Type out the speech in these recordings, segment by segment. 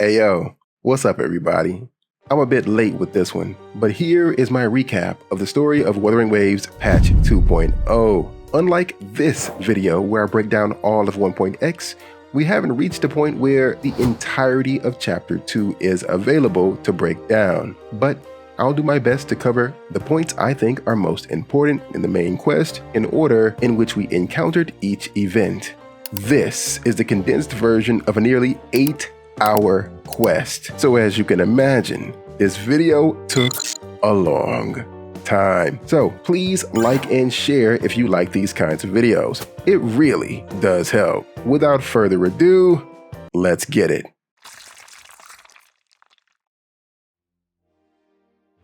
Ayo, what's up everybody? I'm a bit late with this one, but here is my recap of the story of Wuthering Waves patch 2.0. Unlike this video where I break down all of 1.x, we haven't reached the point where the entirety of chapter 2 is available to break down, but I'll do my best to cover the points I think are most important in the main quest in order in which we encountered each event. This is the condensed version of a nearly 8-hour quest. So as you can imagine, this video took a long time. So please like and share if you like these kinds of videos. It really does help. Without further ado, let's get it.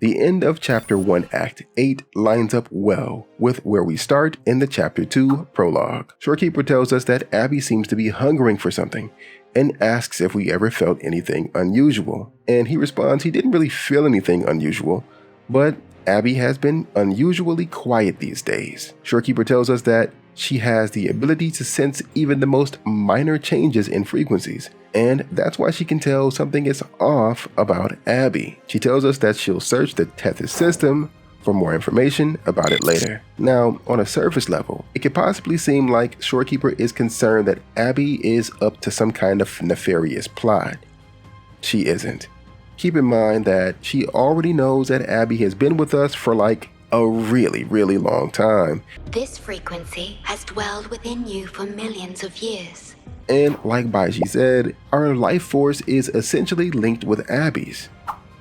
The end of Chapter 1 Act 8 lines up well with where we start in the Chapter 2 Prologue. Shorekeeper tells us that Abby seems to be hungering for something and asks if we ever felt anything unusual. And he responds he didn't really feel anything unusual, but Abby has been unusually quiet these days. Shorekeeper tells us that she has the ability to sense even the most minor changes in frequencies, and that's why she can tell something is off about Abby. She tells us that she'll search the Tethys system for more information about it later. Now, on a surface level, it could possibly seem like Shorekeeper is concerned that Abby is up to some kind of nefarious plot. She isn't. Keep in mind that she already knows that Abby has been with us for like a really long time. This frequency has dwelled within you for millions of years. And like Baiji said, our life force is essentially linked with Abby's.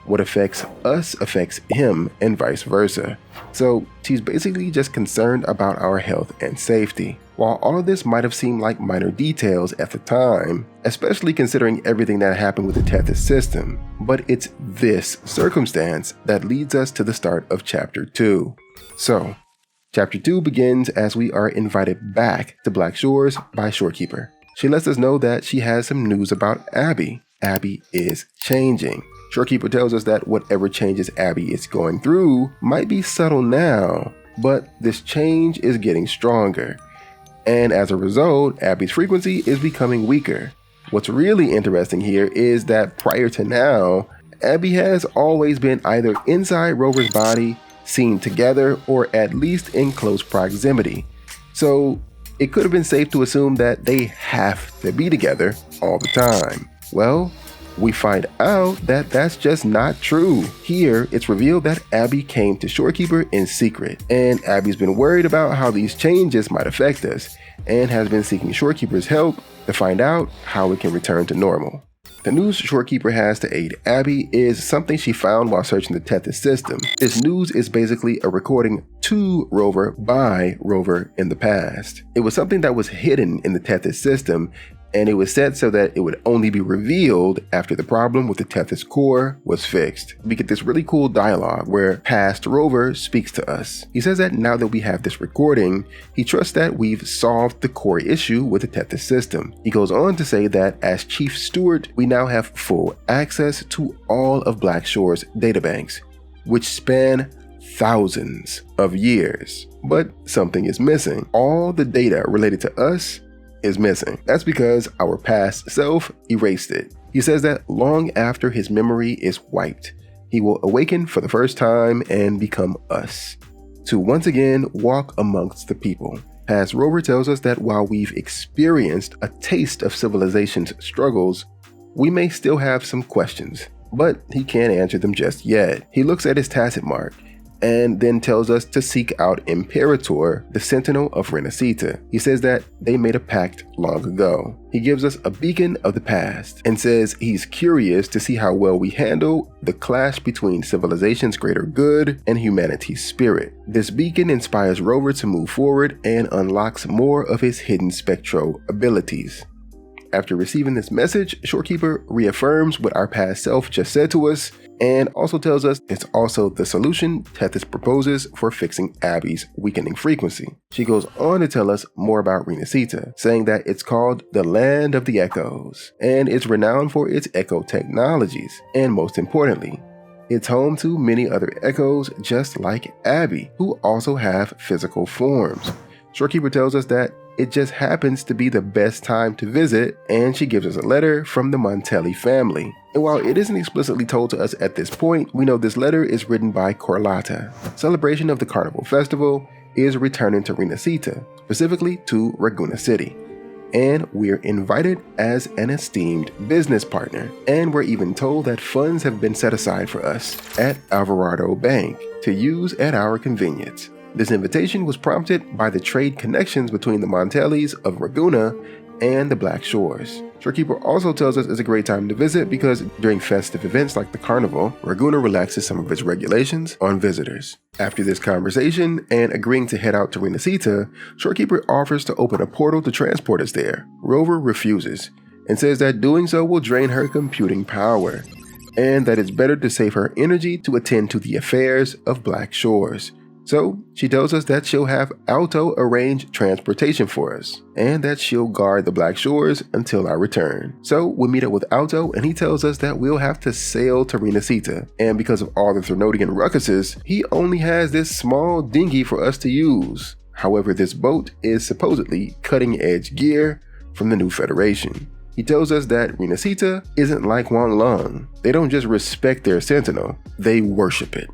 What affects us affects him and vice versa. So she's basically just concerned about our health and safety. While all of this might have seemed like minor details at the time, especially considering everything that happened with the Tethys system, but it's this circumstance that leads us to the start of Chapter 2. So, Chapter 2 begins as we are invited back to Black Shores by Shorekeeper. She lets us know that she has some news about Abby. Abby is changing. Shorekeeper tells us that whatever changes Abby is going through might be subtle now, but this change is getting stronger. And as a result, Abby's frequency is becoming weaker. What's really interesting here is that prior to now, Abby has always been either inside Rover's body, seen together, or at least in close proximity. So it could have been safe to assume that they have to be together all the time. Well, we find out that that's just not true. Here, it's revealed that Abby came to Shorekeeper in secret, and Abby's been worried about how these changes might affect us, and has been seeking Shorekeeper's help to find out how it can return to normal. The news Shorekeeper has to aid Abby is something she found while searching the Tethys system. This news is basically a recording to Rover by Rover in the past. It was something that was hidden in the Tethys system, and it was set so that it would only be revealed after the problem with the Tethys core was fixed. We get this really cool dialogue where past Rover speaks to us. He says that now that we have this recording, he trusts that we've solved the core issue with the Tethys system. He goes on to say that as Chief Steward, we now have full access to all of Black Shore's databanks, which span thousands of years. But something is missing. All the data related to us is missing. That's because our past self erased it. He says that long after his memory is wiped, he will awaken for the first time and become us, to once again walk amongst the people. Past Rover tells us that while we've experienced a taste of civilization's struggles, we may still have some questions, but he can't answer them just yet. He looks at his tacit mark and then tells us to seek out Imperator, the Sentinel of Renacita. He says that they made a pact long ago. He gives us a beacon of the past and says he's curious to see how well we handle the clash between civilization's greater good and humanity's spirit. This beacon inspires Rover to move forward and unlocks more of his hidden spectral abilities. After receiving this message, Shorekeeper reaffirms what our past self just said to us, and also tells us it's also the solution Tethys proposes for fixing Abby's weakening frequency. She goes on to tell us more about Renacita, saying that it's called the Land of the Echoes, and it's renowned for its echo technologies, and most importantly, it's home to many other echoes just like Abby, who also have physical forms. Shorekeeper tells us that it just happens to be the best time to visit, and she gives us a letter from the Montelli family. And while it isn't explicitly told to us at this point, we know this letter is written by Carlotta. Celebration of the Carnival Festival is returning to Renacita, specifically to Ragusa City. And we're invited as an esteemed business partner. And we're even told that funds have been set aside for us at Alvarado Bank to use at our convenience. This invitation was prompted by the trade connections between the Montellis of Ragusa and the Black Shores. Shorekeeper also tells us it's a great time to visit because during festive events like the Carnival, Ragusa relaxes some of its regulations on visitors. After this conversation and agreeing to head out to Renacita, Shorekeeper offers to open a portal to transport us there. Rover refuses and says that doing so will drain her computing power, and that it's better to save her energy to attend to the affairs of Black Shores. So she tells us that she'll have Alto arrange transportation for us, and that she'll guard the Black Shores until our return. So we meet up with Alto, and he tells us that we'll have to sail to Renacita, and because of all the Threnodian ruckuses, he only has this small dinghy for us to use. However, this boat is supposedly cutting-edge gear from the New Federation. He tells us that Renacita isn't like Wanglong. They don't just respect their sentinel, they worship it.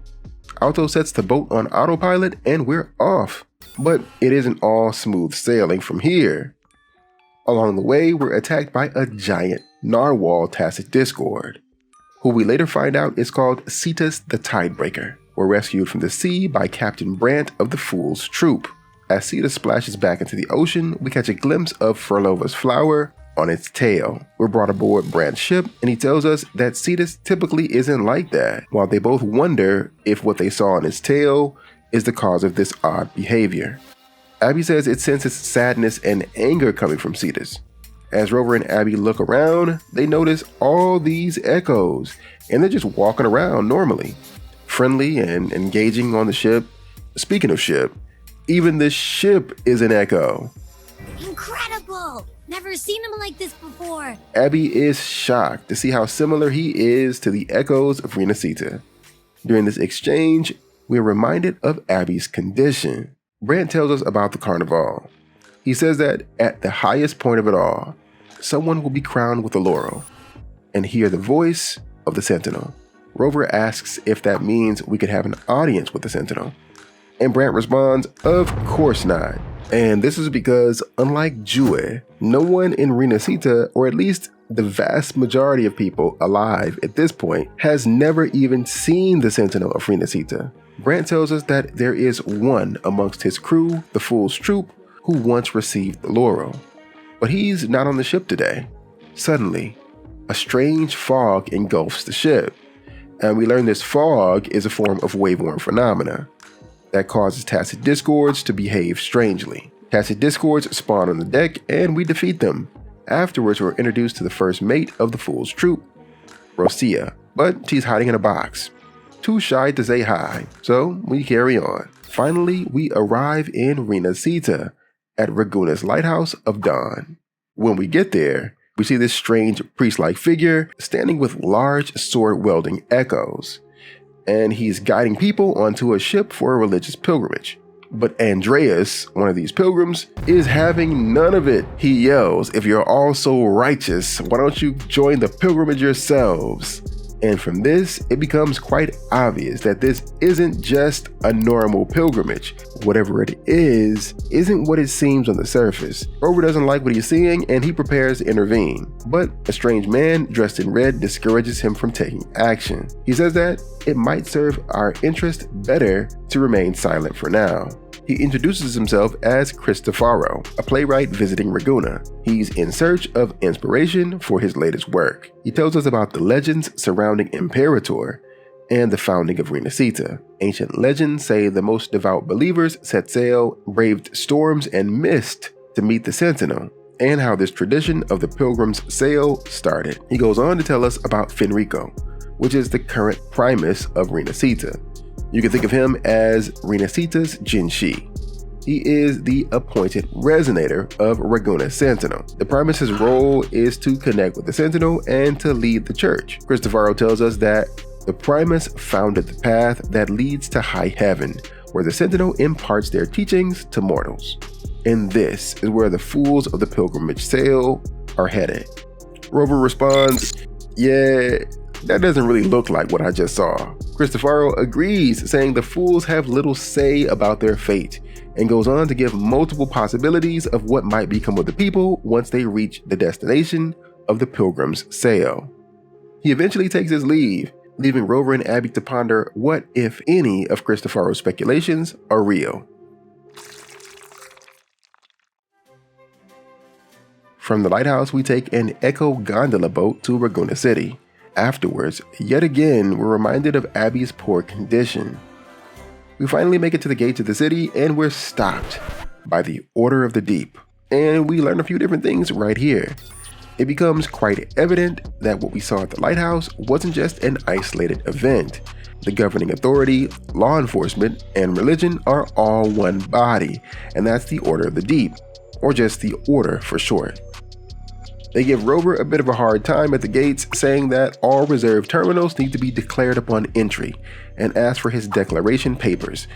Alto sets the boat on autopilot and we're off. But it isn't all smooth sailing from here. Along the way, we're attacked by a giant narwhal tacit discord, who we later find out is called Cetus the Tidebreaker. We're rescued from the sea by Captain Brant of the Fool's Troop. As Cetus splashes back into the ocean, we catch a glimpse of Furlova's flower on its tail. We're brought aboard Brant's ship, and he tells us that Cetus typically isn't like that, while they both wonder if what they saw on its tail is the cause of this odd behavior. Abby says it senses sadness and anger coming from Cetus. As Rover and Abby look around, they notice all these echoes, and they're just walking around normally, friendly and engaging on the ship. Speaking of ship, even the ship is an echo. Incredible! Never seen him like this before. Abby is shocked to see how similar he is to the echoes of Renacita. During this exchange, we're reminded of Abby's condition. Brant tells us about the Carnevale. He says that at the highest point of it all, someone will be crowned with a laurel and hear the voice of the Sentinel. Rover asks if that means we could have an audience with the Sentinel. And Brant responds, of course not. And this is because, unlike Jue, no one in Renacita, or at least the vast majority of people alive at this point, has never even seen the Sentinel of Renacita. Brant tells us that there is one amongst his crew, the Fool's Troop, who once received the laurel. But he's not on the ship today. Suddenly, a strange fog engulfs the ship, and we learn this fog is a form of wave-worn phenomena that causes tacit discords to behave strangely. Tacit discords spawn on the deck, and we defeat them. Afterwards, we're introduced to the first mate of the Fool's Troop, Rosia, but she's hiding in a box, too shy to say hi, so we carry on. Finally, we arrive in Renacita at Ragusa's Lighthouse of Dawn. When we get there, we see this strange priest-like figure standing with large sword-wielding echoes, and he's guiding people onto a ship for a religious pilgrimage. But Andreas, one of these pilgrims, is having none of it. He yells, if you're all so righteous, why don't you join the pilgrimage yourselves? And from this, it becomes quite obvious that this isn't just a normal pilgrimage. Whatever it is, isn't what it seems on the surface. Rover doesn't like what he's seeing, and he prepares to intervene. But a strange man dressed in red discourages him from taking action. He says that it might serve our interest better to remain silent for now. He introduces himself as Cristofaro, a playwright visiting Ragusa. He's in search of inspiration for his latest work. He tells us about the legends surrounding Imperator and the founding of Renacita. Ancient legends say the most devout believers set sail, braved storms and mist to meet the Sentinel, and how this tradition of the pilgrim's sail started. He goes on to tell us about Fenrico, which is the current primus of Renacita. You can think of him as Renacita's Jinshi. He is the appointed resonator of Ragusa Sentinel. The primus's role is to connect with the Sentinel and to lead the church. Cristofaro tells us that the primus founded the path that leads to high heaven, where the Sentinel imparts their teachings to mortals. and this is where the fools of the pilgrimage sale are headed. Rover responds, yeah, that doesn't really look like what I just saw. Cristofaro agrees, saying the fools have little say about their fate, and goes on to give multiple possibilities of what might become of the people once they reach the destination of the pilgrim's sale. He eventually takes his leave, leaving Rover and Abby to ponder what, if any, of Cristofaro's speculations are real. From the lighthouse, we take an Echo gondola boat to Ragusa City. Afterwards, yet again, we're reminded of Abby's poor condition. We finally make it to the gates of the city, and we're stopped by the Order of the Deep. And we learn a few different things right here. It becomes quite evident that what we saw at the lighthouse wasn't just an isolated event. The governing authority, law enforcement, and religion are all one body, and that's the Order of the Deep, or just the Order for short. They give Rover a bit of a hard time at the gates, saying that all reserve terminals need to be declared upon entry, and ask for his declaration papers.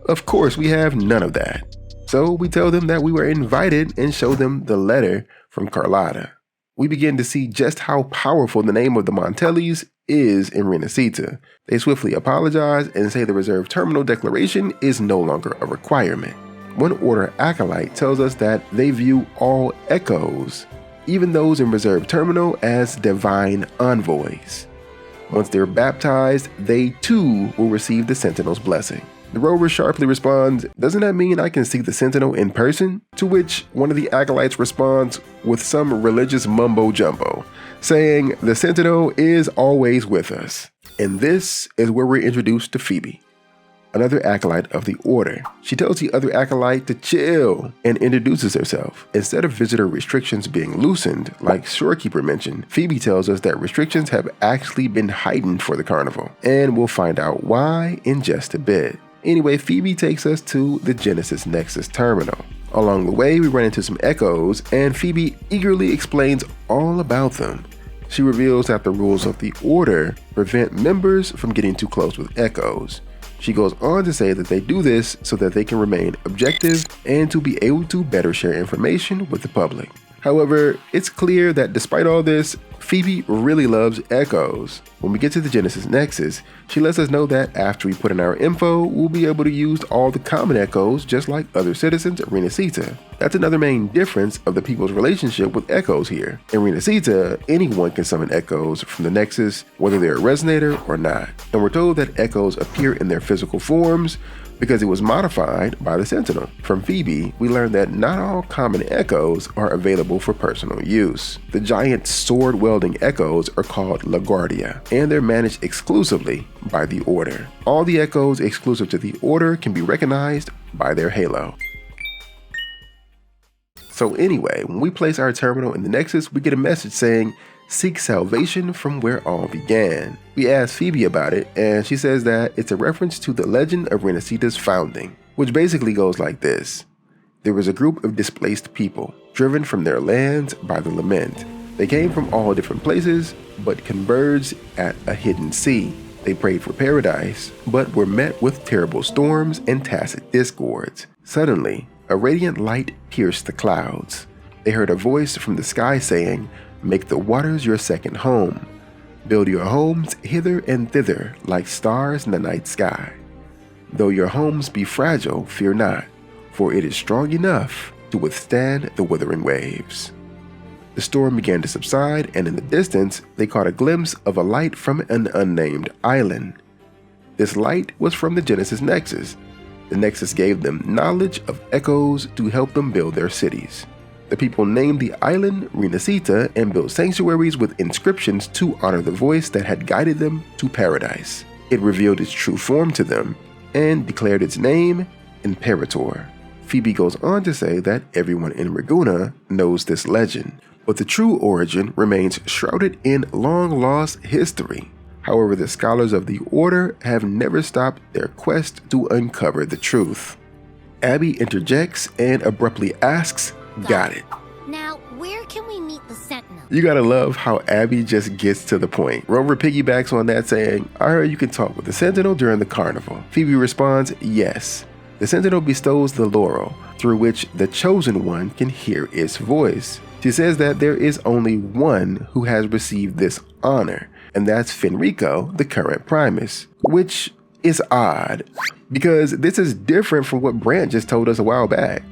Of course, we have none of that. So we tell them that we were invited and show them the letter from Carlotta. We begin to see just how powerful the name of the Montellis is in Renacita. They swiftly apologize and say the reserve terminal declaration is no longer a requirement. One Order acolyte tells us that they view all echoes, even those in reserve terminal, as divine envoys. Once they're baptized, they too will receive the Sentinel's blessing. The Rover sharply responds, doesn't that mean I can see the Sentinel in person? To which one of the acolytes responds with some religious mumbo jumbo, saying the Sentinel is always with us. And this is where we're introduced to Phoebe, another acolyte of the Order. She tells the other acolyte to chill and introduces herself. Instead of visitor restrictions being loosened, like Shorekeeper mentioned, Phoebe tells us that restrictions have actually been heightened for the carnival, and we'll find out why in just a bit. Anyway, Phoebe takes us to the Genesis Nexus terminal. Along the way, we run into some echoes, and Phoebe eagerly explains all about them. She reveals that the rules of the Order prevent members from getting too close with echoes. She goes on to say that they do this so that they can remain objective and to be able to better share information with the public. However, it's clear that despite all this, Phoebe really loves echoes. When we get to the Genesis Nexus, she lets us know that after we put in our info, we'll be able to use all the common echoes just like other citizens of Renacita. That's another main difference of the people's relationship with echoes here. In Renacita, anyone can summon echoes from the Nexus, whether they're a resonator or not. And we're told that echoes appear in their physical forms because it was modified by the Sentinel. From Phoebe, we learned that not all common echoes are available for personal use. The giant sword-wielding echoes are called LaGuardia, and they're managed exclusively by the Order. All the echoes exclusive to the Order can be recognized by their halo. So anyway, when we place our terminal in the Nexus, we get a message saying, "Seek salvation from where all began." We asked Phoebe about it, and she says that it's a reference to the legend of Renacita's founding, which basically goes like this. There was a group of displaced people, driven from their lands by the lament. They came from all different places, but converged at a hidden sea. They prayed for paradise, but were met with terrible storms and tacit discords. Suddenly, a radiant light pierced the clouds. They heard a voice from the sky saying, "Make the waters your second home. Build your homes hither and thither like stars in the night sky. Though your homes be fragile, fear not, for it is strong enough to withstand the Wuthering Waves." The storm began to subside, and in the distance, they caught a glimpse of a light from an unnamed island. This light was from the Genesis Nexus. The Nexus gave them knowledge of echoes to help them build their cities. The people named the island Renacita and built sanctuaries with inscriptions to honor the voice that had guided them to paradise. It revealed its true form to them and declared its name Imperator. Phoebe goes on to say that everyone in Ragusa knows this legend, but the true origin remains shrouded in long-lost history. However, the scholars of the Order have never stopped their quest to uncover the truth. Abby interjects and abruptly asks, "Got it." Now, where can we meet the Sentinel? You gotta love how Abby just gets to the point. Rover piggybacks on that saying, "I heard you can talk with the Sentinel during the carnival." Phoebe responds, "Yes. the Sentinel bestows the laurel, through which the Chosen One can hear its voice. She says that there is only one who has received this honor, and that's Fenrico, the current Primus, which is odd, because this is different from what Brant just told us a while back.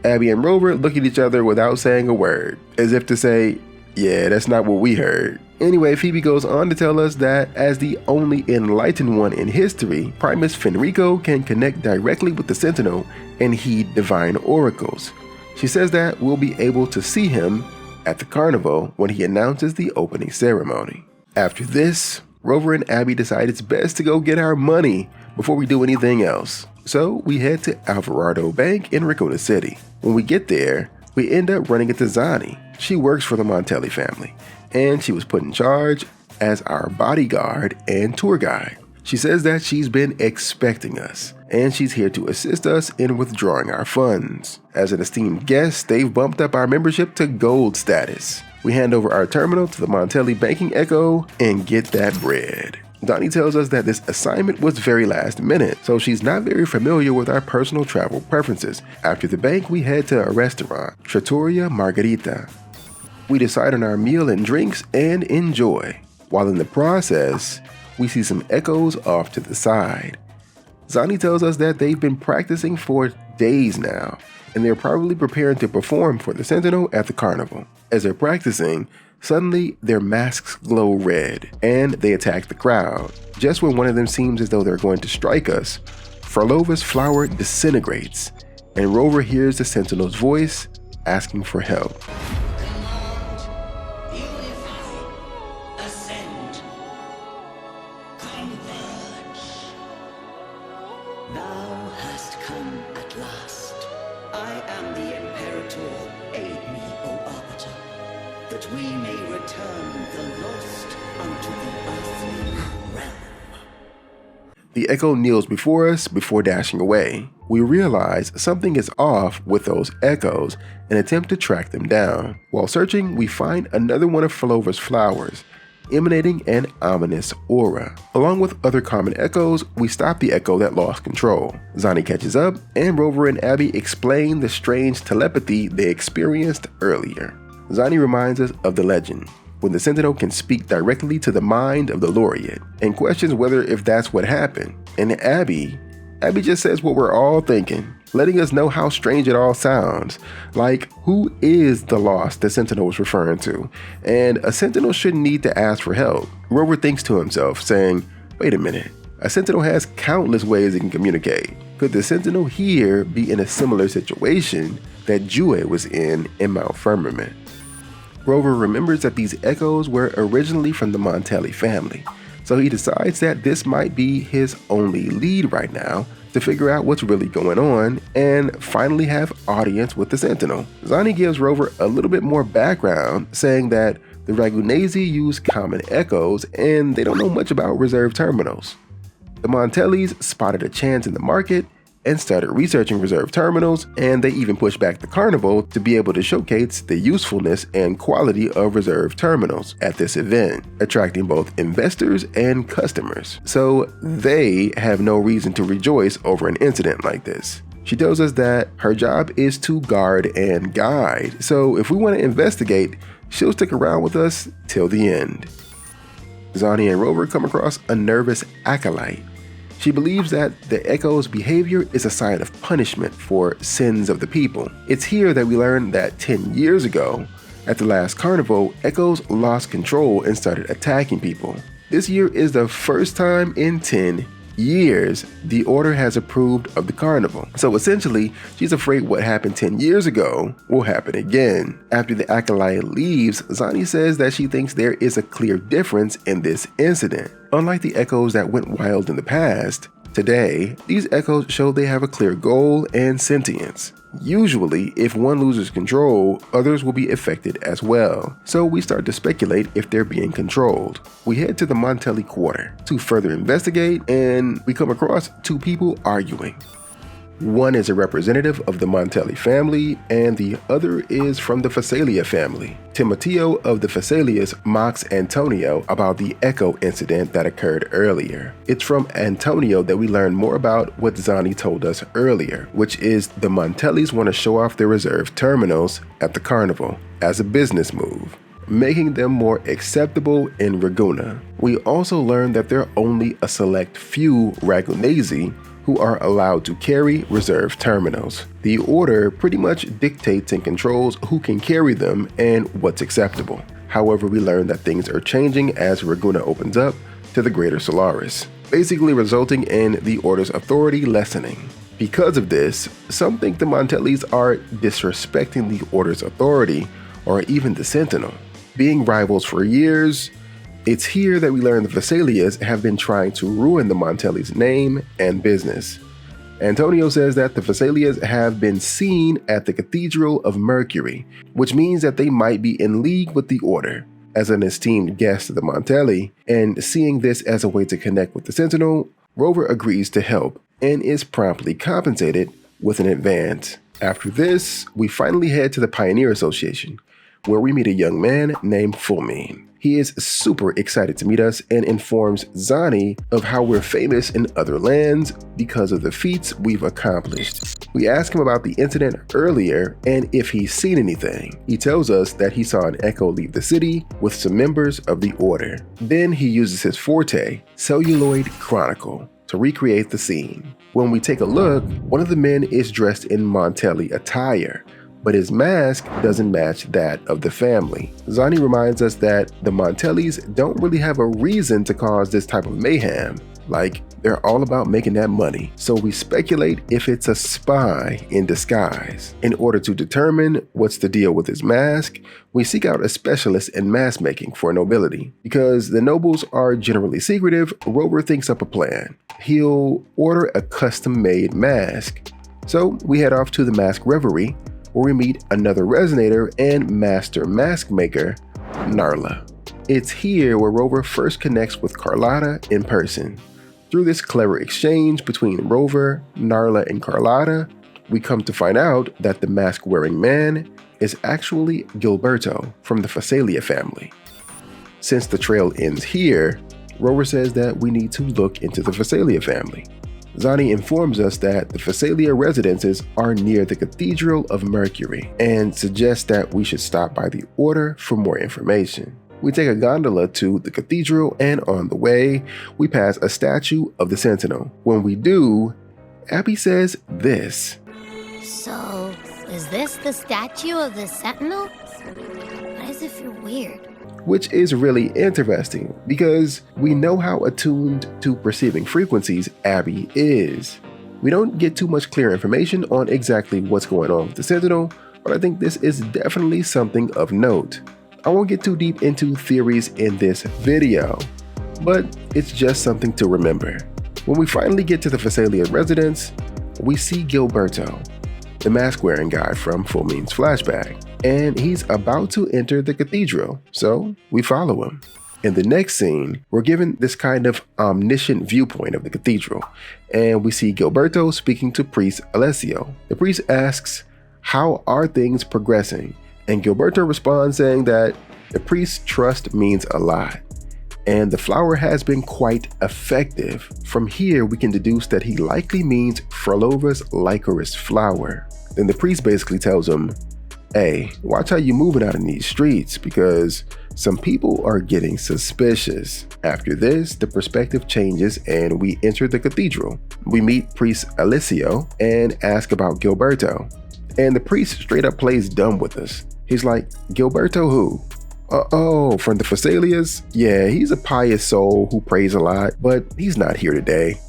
Abby and Rover look at each other without saying a word, as if to say, yeah, that's not what we heard. Anyway, Phoebe goes on to tell us that as the only enlightened one in history, Primus Fenrico can connect directly with the Sentinel and heed divine oracles. She says that we'll be able to see him at the Carnevale when he announces the opening ceremony. After this, Rover and Abby decide it's best to go get our money before we do anything else. So we head to Alvarado Bank in Raccoon City. When we get there, we end up running into Zani. She works for the Montelli family, and she was put in charge as our bodyguard and tour guide. She says that she's been expecting us, and she's here to assist us in withdrawing our funds. As an esteemed guest, they've bumped up our membership to gold status. We hand over our terminal to the Montelli banking echo and get that bread. Donnie tells us that this assignment was very last minute, so she's not very familiar with our personal travel preferences. After the bank, we head to a restaurant, Trattoria Margherita. We decide on our meal and drinks and enjoy. While in the process, we see some echoes off to the side. Zani tells us that they've been practicing for days now, and they're probably preparing to perform for the Sentinel at the Carnival. As they're practicing, suddenly their masks glow red, and they attack the crowd. Just when one of them seems as though they're going to strike us, Farlova's flower disintegrates, and Rover hears the Sentinel's voice asking for help. Thou hast come at last. I am the Imperator. Aid me, O Arbiter, that we may return the lost unto the earthly realm. The Echo kneels before us before dashing away. We realize something is off with those echoes and attempt to track them down. While searching, we find another one of Farlova's flowers, emanating an ominous aura. Along with other common echoes, we stop the echo that lost control. Zani catches up, and Rover and Abby explain the strange telepathy they experienced earlier. Zani reminds us of the legend, when the Sentinel can speak directly to the mind of the laureate, and questions whether if that's what happened. And Abby just says what we're all thinking, letting us know how strange it all sounds. Like, who is the lost the Sentinel was referring to? And a Sentinel shouldn't need to ask for help. Rover thinks to himself, saying, wait a minute, a Sentinel has countless ways it can communicate. Could the Sentinel here be in a similar situation that Jue was in Mount Firmament? Rover remembers that these echoes were originally from the Montelli family, so he decides that this might be his only lead right now to figure out what's really going on and finally have audience with the Sentinel. Zani gives Rover a little bit more background, saying that the Ragunesi use common echoes and they don't know much about reserve terminals. The Montellis spotted a chance in the market and started researching reserve terminals, and they even pushed back the Carnival to be able to showcase the usefulness and quality of reserve terminals at this event, attracting both investors and customers. So they have no reason to rejoice over an incident like this. She tells us that her job is to guard and guide, so if we want to investigate, she'll stick around with us till the end. Zani and Rover come across a nervous acolyte. She believes that the Echo's behavior is a sign of punishment for sins of the people. It's here that we learn that 10 years ago, at the last Carnival, Echoes lost control and started attacking people. This year is the first time in 10 years the Order has approved of the Carnival. So essentially, she's afraid what happened 10 years ago will happen again. After the acolyte leaves, Zani says that she thinks there is a clear difference in this incident. Unlike the Echoes that went wild in the past, today, these Echoes show they have a clear goal and sentience. Usually, if one loses control, others will be affected as well. So we start to speculate if they're being controlled. We head to the Montelli quarter to further investigate, and we come across two people arguing. One is a representative of the Montelli family, and the other is from the Phasalia family. Timoteo of the Phasalias mocks Antonio about the Echo incident that occurred earlier. It's from Antonio that we learn more about what Zani told us earlier, which is the Montellis want to show off their reserve terminals at the carnival as a business move, making them more acceptable in Ragusa. We also learn that there are only a select few Ragunesi who are allowed to carry reserve terminals. The order pretty much dictates and controls who can carry them and what's acceptable. However, we learn that things are changing as Ragusa opens up to the Greater Solaris, basically resulting in the Order's authority lessening. Because of this, some think the Montellis are disrespecting the Order's authority or even the Sentinel. Being rivals for years, it's here that we learn the Phasalias have been trying to ruin the Montellis' name and business. Antonio says that the Phasalias have been seen at the Cathedral of Mercury, which means that they might be in league with the Order. As an esteemed guest of the Montelli, and seeing this as a way to connect with the Sentinel, Rover agrees to help and is promptly compensated with an advance. After this, we finally head to the Pioneer Association, where we meet a young man named Fulmine. He is super excited to meet us and informs Zani of how we're famous in other lands because of the feats we've accomplished. We ask him about the incident earlier and if he's seen anything. He tells us that he saw an Echo leave the city with some members of the Order. Then he uses his forte, Celluloid Chronicle, to recreate the scene. When we take a look, one of the men is dressed in Montelli attire, but his mask doesn't match that of the family. Zani reminds us that the Montellis don't really have a reason to cause this type of mayhem. Like, they're all about making that money. So we speculate if it's a spy in disguise. In order to determine what's the deal with his mask, we seek out a specialist in mask making for nobility. Because the nobles are generally secretive, Rover thinks up a plan. He'll order a custom-made mask. So we head off to the Mask Reverie, where we meet another resonator and master mask maker, Narla. It's here where Rover first connects with Carlotta in person. Through this clever exchange between Rover, Narla, and Carlotta, we come to find out that the mask-wearing man is actually Gilberto from the Phasalia family. Since the trail ends here, Rover says that we need to look into the Phasalia family. Zani informs us that the Phasalia residences are near the Cathedral of Mercury and suggests that we should stop by the Order for more information. We take a gondola to the cathedral, and on the way, we pass a statue of the Sentinel. When we do, Abby says this. So, is this the statue of the Sentinel? Why does it feel weird? Which is really interesting because we know how attuned to perceiving frequencies Abby is. We don't get too much clear information on exactly what's going on with the Sentinel, but I think this is definitely something of note. I won't get too deep into theories in this video, but it's just something to remember. When we finally get to the Phasalia residence, we see Gilberto, the mask-wearing guy from Fulmine's flashback, and he's about to enter the cathedral, so we follow him. In the next scene, we're given this kind of omniscient viewpoint of the cathedral, and we see Gilberto speaking to priest Alessio. The priest asks, "How are things progressing?" And Gilberto responds saying that the priest's trust means a lot, and the flower has been quite effective. From here, we can deduce that he likely means Frolova's Lycoris flower. Then the priest basically tells him, "Hey, watch how you're moving out in these streets because some people are getting suspicious." After this, the perspective changes and we enter the cathedral. We meet priest Alessio and ask about Gilberto. And the priest straight up plays dumb with us. He's like, "Gilberto who?" "Oh, from the Phasalias? Yeah, he's a pious soul who prays a lot, but he's not here today."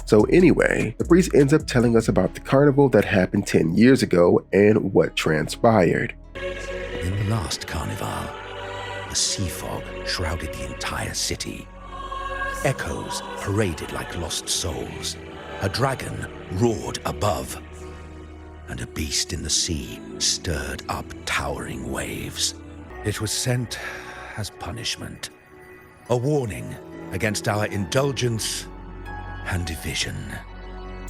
So anyway, the priest ends up telling us about the carnival that happened 10 years ago and what transpired. In the last Carnevale, a sea fog shrouded the entire city. Echoes paraded like lost souls. A dragon roared above, and a beast in the sea stirred up towering waves. It was sent as punishment, a warning against our indulgence and division.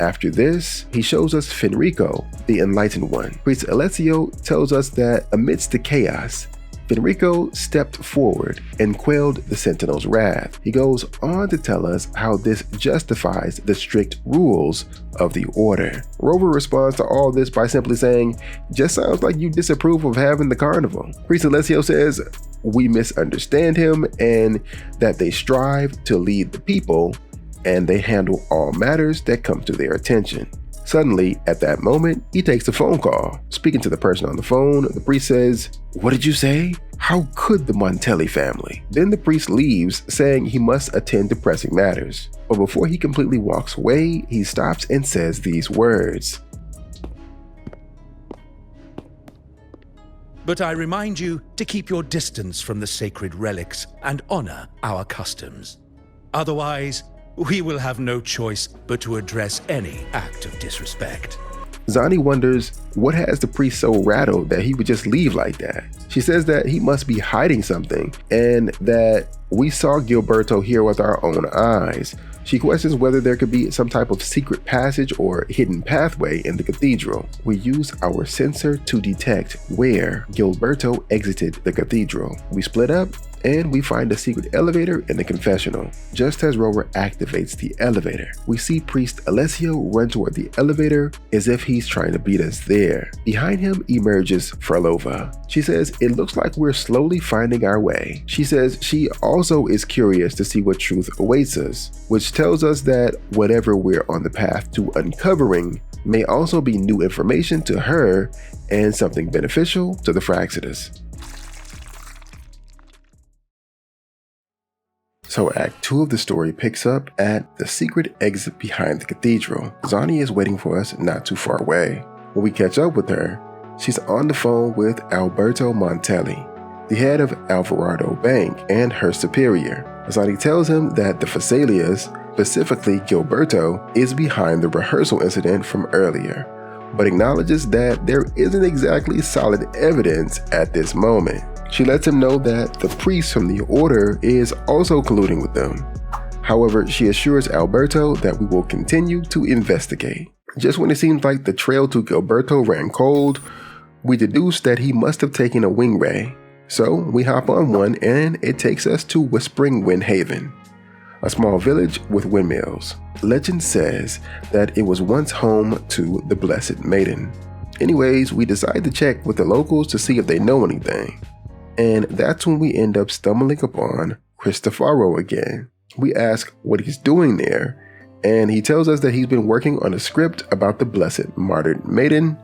After this, he shows us Fenrico, the Enlightened One. Priest Alessio tells us that amidst the chaos, Fenrico stepped forward and quelled the Sentinel's wrath. He goes on to tell us how this justifies the strict rules of the Order. Rover responds to all this by simply saying, "Just sounds like you disapprove of having the carnival." Priest Alessio says, "We misunderstand him and that they strive to lead the people and they handle all matters that come to their attention." Suddenly, at that moment, he takes a phone call. Speaking to the person on the phone, the priest says, "What did you say? How could the Montelli family?" Then the priest leaves, saying he must attend to pressing matters. But before he completely walks away, he stops and says these words. But I remind you to keep your distance from the sacred relics and honor our customs. Otherwise, we will have no choice but to address any act of disrespect. Zani wonders what has the priest so rattled that he would just leave like that. She says that he must be hiding something and that we saw Gilberto here with our own eyes. She questions whether there could be some type of secret passage or hidden pathway in the cathedral. We use our sensor to detect where Gilberto exited the cathedral. We split up and we find a secret elevator in the confessional. Just as Rover activates the elevator, we see Priest Alessio run toward the elevator as if he's trying to beat us there. Behind him emerges Frolova. She says it looks like we're slowly finding our way. She says she also is curious to see what truth awaits us, which tells us that whatever we're on the path to uncovering may also be new information to her and something beneficial to the Fraxidus. So Act 2 of the story picks up at the secret exit behind the cathedral. Zani is waiting for us not too far away. When we catch up with her, she's on the phone with Alberto Montelli, the head of Alvarado Bank and her superior. Zani tells him that the Phasaelias, specifically Gilberto, is behind the rehearsal incident from earlier, but acknowledges that there isn't exactly solid evidence at this moment. She lets him know that the priest from the Order is also colluding with them. However, she assures Alberto that we will continue to investigate. Just when it seems like the trail to Gilberto ran cold, we deduce that he must have taken a wing ray. So we hop on one and it takes us to Whispering Wind Haven, a small village with windmills. Legend says that it was once home to the Blessed Maiden. Anyways, we decide to check with the locals to see if they know anything. And that's when we end up stumbling upon Cristofaro again. We ask what he's doing there, and he tells us that he's been working on a script about the Blessed Martyred Maiden,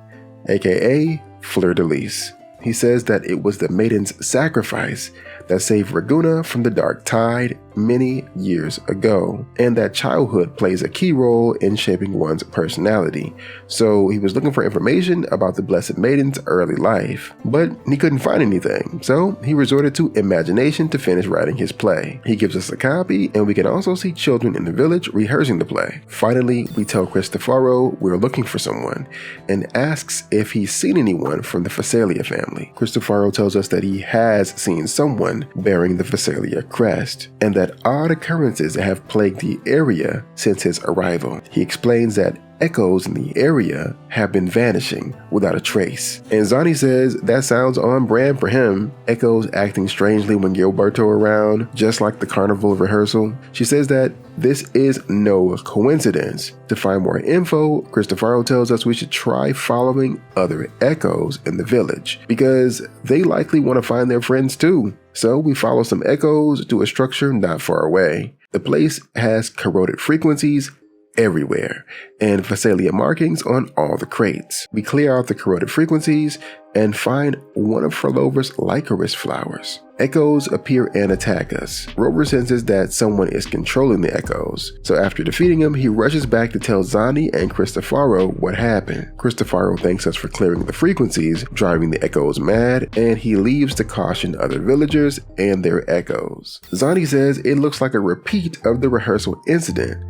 aka Fleur de Lis. He says that it was the maiden's sacrifice that saved Raguna from the Dark Tide many years ago, and that childhood plays a key role in shaping one's personality. So he was looking for information about the Blessed Maiden's early life, but he couldn't find anything, so he resorted to imagination to finish writing his play. He gives us a copy, and we can also see children in the village rehearsing the play. Finally, we tell Cristofaro we're looking for someone, and asks if he's seen anyone from the Phasaelia family. Cristofaro tells us that he has seen someone bearing the Phasaelia crest, and that odd occurrences have plagued the area since his arrival. He explains that echoes in the area have been vanishing without a trace. And Zani says that sounds on brand for him, echoes acting strangely when Gilberto around, just like the carnival rehearsal. She says that this is no coincidence. To find more info, Cristofaro tells us we should try following other echoes in the village, because they likely want to find their friends too. So we follow some echoes to a structure not far away. The place has corroded frequencies everywhere, and Phasaelia markings on all the crates. We clear out the corroded frequencies and find one of Frolova's licorice flowers. Echoes appear and attack us. Rover senses that someone is controlling the echoes, so after defeating him, he rushes back to tell Zani and Cristofaro what happened. Cristofaro thanks us for clearing the frequencies, driving the echoes mad, and he leaves to caution other villagers and their echoes. Zani says it looks like a repeat of the rehearsal incident,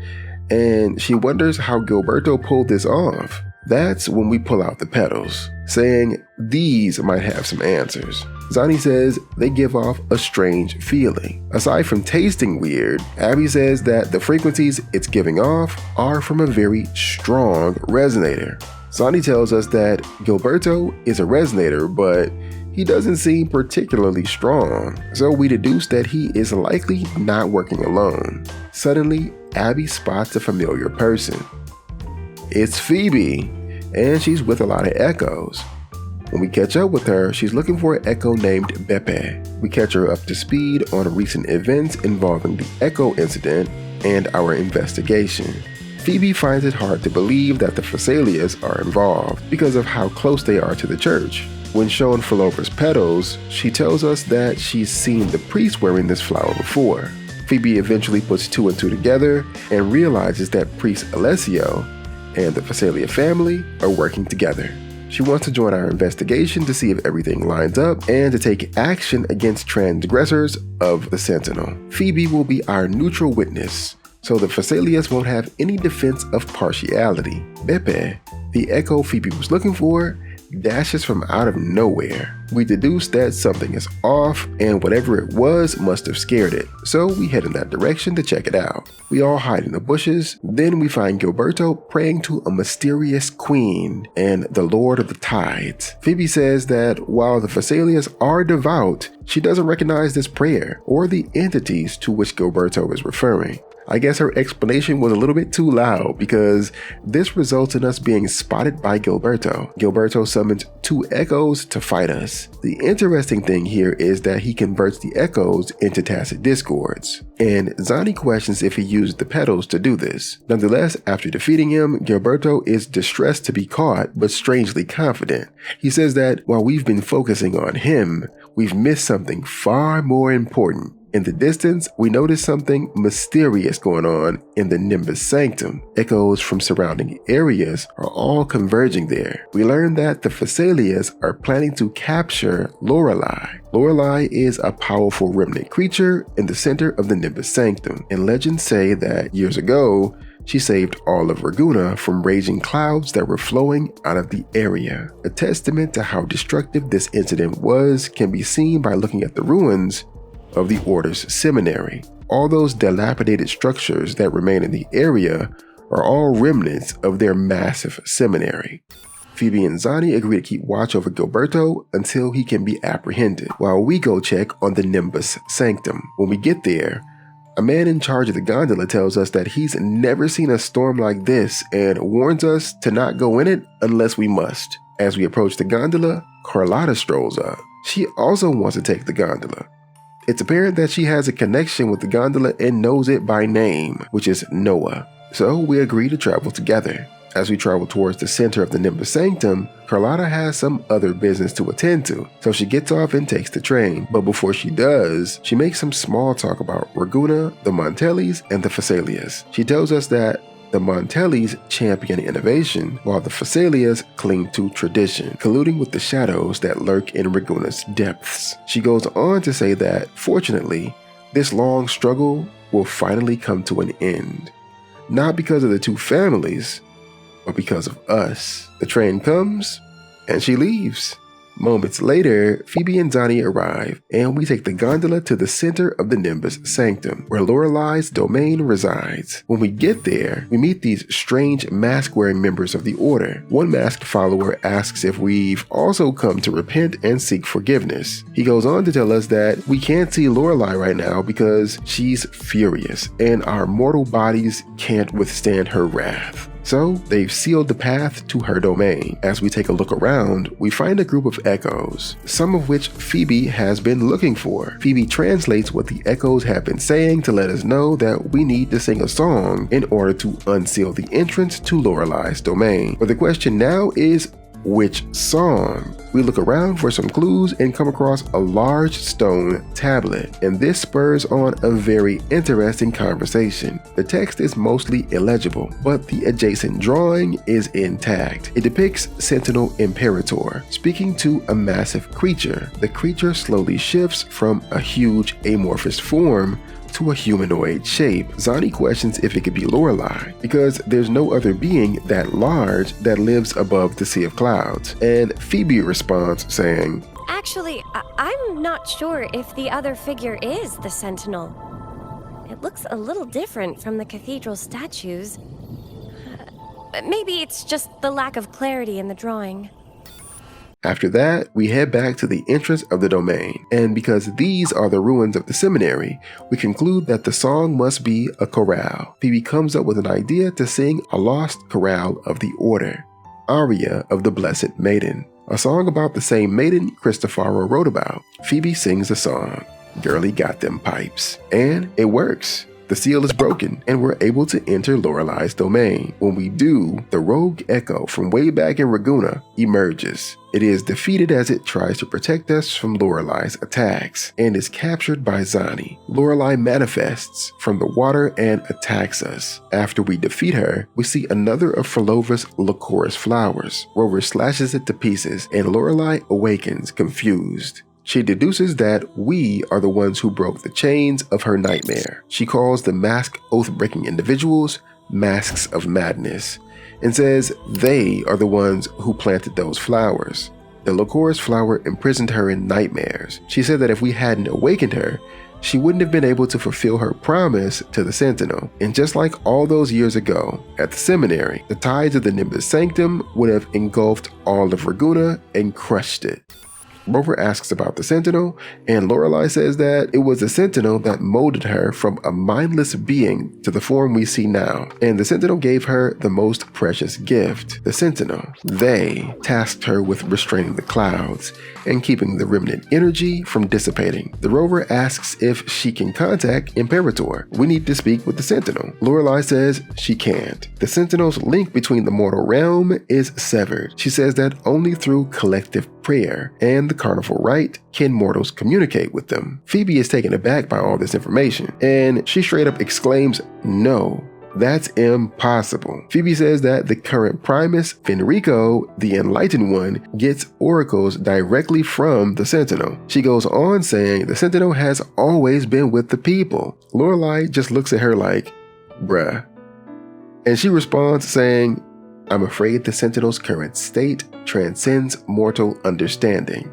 and she wonders how Gilberto pulled this off. That's when we pull out the petals, saying these might have some answers. Zani says they give off a strange feeling. Aside from tasting weird, Abby says that the frequencies it's giving off are from a very strong resonator. Zani tells us that Gilberto is a resonator, but he doesn't seem particularly strong, so we deduce that he is likely not working alone. Suddenly, Abby spots a familiar person. It's Phoebe, and she's with a lot of echoes. When we catch up with her, she's looking for an echo named Beppe. We catch her up to speed on recent events involving the echo incident and our investigation. Phoebe finds it hard to believe that the Phasalias are involved because of how close they are to the church. When shown Philover's petals, she tells us that she's seen the priest wearing this flower before. Phoebe eventually puts two and two together and realizes that priest Alessio and the Phasalia family are working together. She wants to join our investigation to see if everything lines up and to take action against transgressors of the Sentinel. Phoebe will be our neutral witness, so the Phasalias won't have any defense of partiality. Beppe, the echo Phoebe was looking for, dashes from out of nowhere. We deduce that something is off, and whatever it was must have scared it, so we head in that direction to check it out. We all hide in the bushes, then we find Gilberto praying to a mysterious queen and the Lord of the Tides. Phoebe says that while the Phasalias are devout, she doesn't recognize this prayer or the entities to which Gilberto is referring. I guess her explanation was a little bit too loud because this results in us being spotted by Gilberto. Gilberto summons two echoes to fight us. The interesting thing here is that he converts the echoes into tacit discords, and Zani questions if he used the petals to do this. Nonetheless, after defeating him, Gilberto is distressed to be caught, but strangely confident. He says that while we've been focusing on him, we've missed something far more important. In the distance, we notice something mysterious going on in the Nimbus Sanctum. Echoes from surrounding areas are all converging there. We learn that the Phasalias are planning to capture Lorelei. Lorelei is a powerful remnant creature in the center of the Nimbus Sanctum, and legends say that years ago, she saved all of Raguna from raging clouds that were flowing out of the area. A testament to how destructive this incident was can be seen by looking at the ruins of the Order's seminary. All those dilapidated structures that remain in the area are all remnants of their massive seminary. Phoebe and Zani agree to keep watch over Gilberto until he can be apprehended, while we go check on the Nimbus Sanctum. When we get there, a man in charge of the gondola tells us that he's never seen a storm like this and warns us to not go in it unless we must. As we approach the gondola, Carlotta strolls up. She also wants to take the gondola. It's apparent that she has a connection with the gondola and knows it by name, which is Noah. So we agree to travel together. As we travel towards the center of the Nimbus Sanctum, Carlotta has some other business to attend to, so she gets off and takes the train. But before she does, she makes some small talk about Raguna, the Montellis, and the Phasalias. She tells us that the Montellis champion innovation, while the Phasalias cling to tradition, colluding with the shadows that lurk in Raguna's depths. She goes on to say that, fortunately, this long struggle will finally come to an end. Not because of the two families, but because of us. The train comes, and she leaves. Moments later, Phoebe and Zani arrive, and we take the gondola to the center of the Nimbus Sanctum, where Lorelei's domain resides. When we get there, we meet these strange mask-wearing members of the Order. One masked follower asks if we've also come to repent and seek forgiveness. He goes on to tell us that we can't see Lorelei right now because she's furious, and our mortal bodies can't withstand her wrath. So they've sealed the path to her domain. As we take a look around, we find a group of echoes, some of which Phoebe has been looking for. Phoebe translates what the echoes have been saying to let us know that we need to sing a song in order to unseal the entrance to Lorelei's domain. But the question now is, which song? We look around for some clues and come across a large stone tablet, and this spurs on a very interesting conversation. The text is mostly illegible, but the adjacent drawing is intact. It depicts Sentinel Imperator speaking to a massive creature. The creature slowly shifts from a huge amorphous form to a humanoid shape. Zani questions if it could be Lorelei, because there's no other being that large that lives above the sea of clouds. And Phoebe responds saying, Actually, I'm not sure if the other figure is the Sentinel. It looks a little different from the cathedral statues. Maybe it's just the lack of clarity in the drawing. After that, we head back to the entrance of the domain, and because these are the ruins of the seminary, we conclude that the song must be a chorale. Phoebe comes up with an idea to sing a lost chorale of the Order, Aria of the Blessed Maiden, a song about the same maiden Cristofaro wrote about. Phoebe sings a song, Girlie Got Them Pipes, and it works. The seal is broken, and we're able to enter Lorelei's domain. When we do, the rogue Echo from way back in Raguna emerges. It is defeated as it tries to protect us from Lorelei's attacks, and is captured by Zani. Lorelei manifests from the water and attacks us. After we defeat her, we see another of Frolova's Lycoris flowers. Rover slashes it to pieces, and Lorelei awakens confused. She deduces that we are the ones who broke the chains of her nightmare. She calls the masked oath-breaking individuals masks of madness, and says they are the ones who planted those flowers. The Lycoris flower imprisoned her in nightmares. She said that if we hadn't awakened her, she wouldn't have been able to fulfill her promise to the Sentinel. And just like all those years ago at the seminary, the tides of the Nimbus Sanctum would have engulfed all of Raguna and crushed it. Rover asks about the Sentinel, and Lorelei says that it was the Sentinel that molded her from a mindless being to the form we see now, and the Sentinel gave her the most precious gift. The Sentinel, they tasked her with restraining the clouds and keeping the remnant energy from dissipating. The Rover asks if she can contact Imperator. We need to speak with the Sentinel. Lorelei says she can't. The Sentinel's link between the mortal realm is severed. She says that only through collective prayer and the Carnevale rite can mortals communicate with them. Phoebe is taken aback by all this information, and she straight up exclaims, "No, that's impossible." Phoebe says that the current Primus, Fenrico, the Enlightened One, gets oracles directly from the Sentinel. She goes on saying the Sentinel has always been with the people. Lorelei just looks at her like, bruh. And she responds saying, "I'm afraid the Sentinel's current state transcends mortal understanding,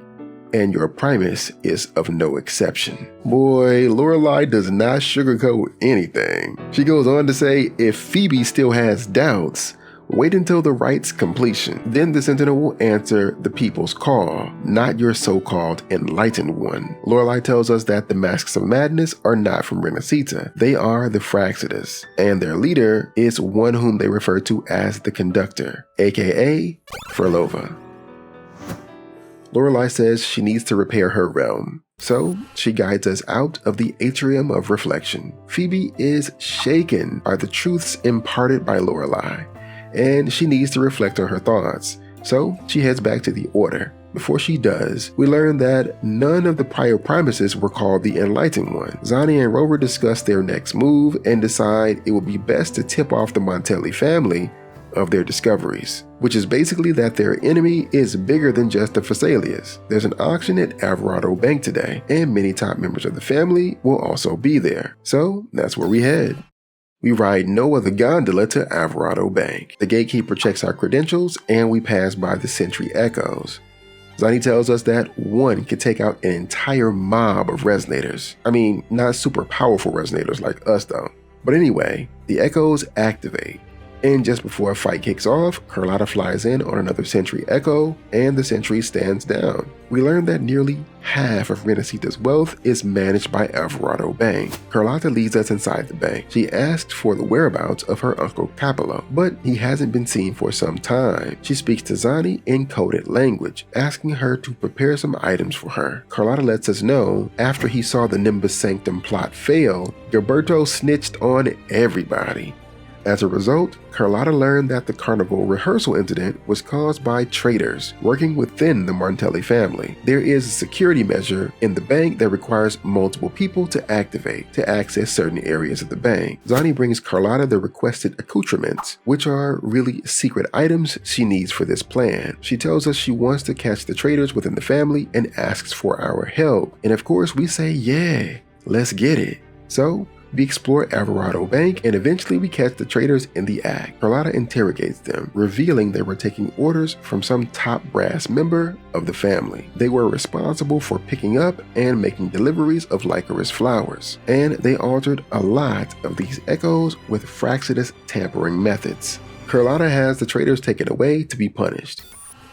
and your Primus is of no exception." Boy, Lorelei does not sugarcoat anything. She goes on to say if Phoebe still has doubts, wait until the rite's completion. Then the Sentinel will answer the people's call, not your so-called Enlightened One. Lorelei tells us that the Masks of Madness are not from Renacita. They are the Fraxidas, and their leader is one whom they refer to as the Conductor, aka Frolova. Lorelei says she needs to repair her realm, so she guides us out of the Atrium of Reflection. Phoebe is shaken by the truths imparted by Lorelei, and she needs to reflect on her thoughts, so she heads back to the Order. Before she does, we learn that none of the prior Primuses were called the Enlightened One. Zani and Rover discuss their next move and decide it would be best to tip off the Montelli family of their discoveries, which is basically that their enemy is bigger than just the Phassalias. There's an auction at Alvarado Bank today, and many top members of the family will also be there, so that's where we head. We ride Noah the gondola to Alvarado Bank. The gatekeeper checks our credentials, and we pass by the Sentry Echoes. Zani tells us that one could take out an entire mob of resonators. I mean, not super powerful resonators like us though. But anyway, the Echoes activate. And just before a fight kicks off, Carlotta flies in on another Sentry Echo, and the Sentry stands down. We learn that nearly half of Renacita's wealth is managed by Alvarado Bank. Carlotta leads us inside the bank. She asks for the whereabouts of her uncle Capello, but he hasn't been seen for some time. She speaks to Zani in coded language, asking her to prepare some items for her. Carlotta lets us know after he saw the Nimbus Sanctum plot fail, Gilberto snitched on everybody. As a result, Carlotta learned that the Carnevale rehearsal incident was caused by traitors working within the Montelli family. There is a security measure in the bank that requires multiple people to activate to access certain areas of the bank. Zani brings Carlotta the requested accoutrements, which are really secret items she needs for this plan. She tells us she wants to catch the traitors within the family and asks for our help. And of course we say, yeah, let's get it. So we explore Alvarado Bank, and eventually we catch the traitors in the act. Carlotta interrogates them, revealing they were taking orders from some top brass member of the family. They were responsible for picking up and making deliveries of licorice flowers, and they altered a lot of these echoes with fractious tampering methods. Carlotta has the traitors taken away to be punished,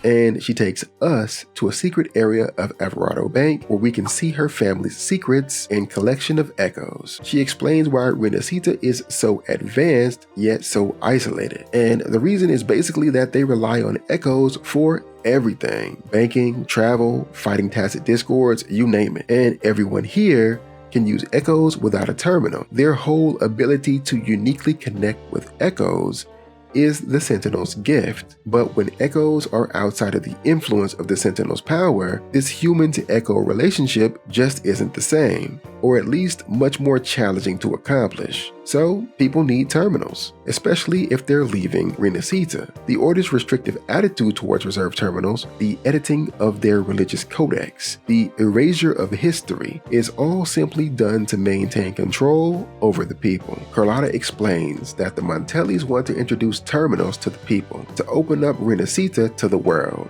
and she takes us to a secret area of Alvarado Bank where we can see her family's secrets and collection of echoes. She explains why Renacita is so advanced yet so isolated, and the reason is basically that they rely on echoes for everything: banking, travel, fighting tacit discords, you name it. And everyone here can use echoes without a terminal. Their whole ability to uniquely connect with echoes is the Sentinel's gift, but when echoes are outside of the influence of the Sentinel's power, this human-to-echo relationship just isn't the same, or at least much more challenging to accomplish. So people need terminals, especially if they're leaving Renacita. The Order's restrictive attitude towards reserved terminals, the editing of their religious codex, the erasure of history is all simply done to maintain control over the people. Carlotta explains that the Montellis want to introduce terminals to the people, to open up Renacita to the world,